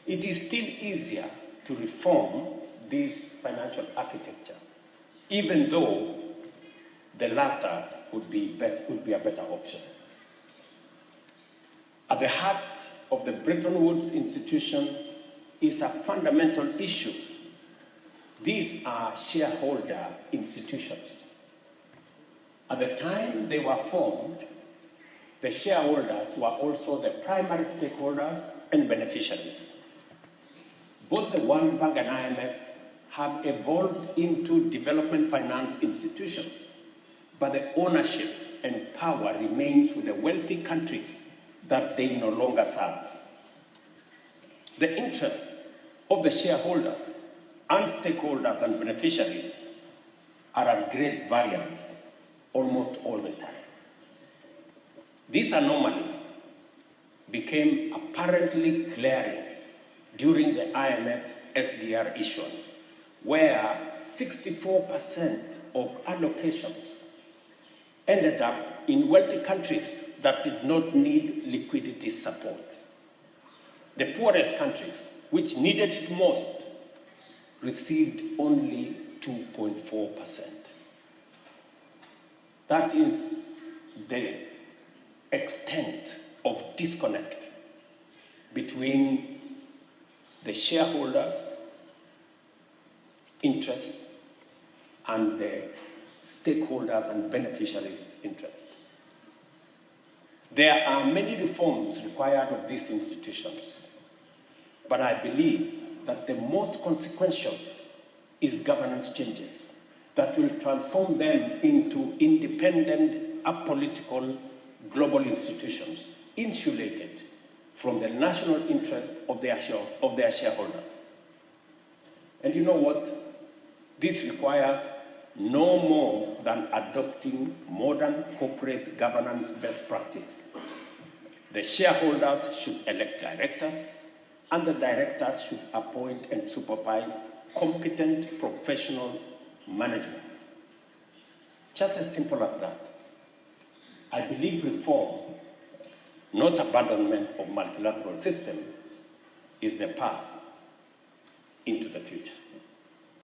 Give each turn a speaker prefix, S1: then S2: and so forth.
S1: It is still easier to reform this financial architecture, even though the latter would be a better option. At the heart of the Bretton Woods institution is a fundamental issue. These are shareholder institutions. At the time they were formed, the shareholders were also the primary stakeholders and beneficiaries. Both the World Bank and IMF have evolved into development finance institutions, but the ownership and power remains with the wealthy countries that they no longer serve. The interests of the shareholders and stakeholders and beneficiaries are at great variance almost all the time. This anomaly became apparently glaring during the IMF SDR issuance, where 64% of allocations ended up in wealthy countries that did not need liquidity support. The poorest countries, which needed it most, received only 2.4%. That is the extent of disconnect between the shareholders' interests and the stakeholders and beneficiaries' interests. There are many reforms required of these institutions, but I believe that the most consequential is governance changes that will transform them into independent, apolitical, global institutions, insulated from the national interest of their shareholders. And you know what? This requires no more than adopting modern corporate governance best practice. The shareholders should elect directors, and the directors should appoint and supervise competent professional management. Just as simple as that. I believe reform, not abandonment of multilateral system, is the path into the future.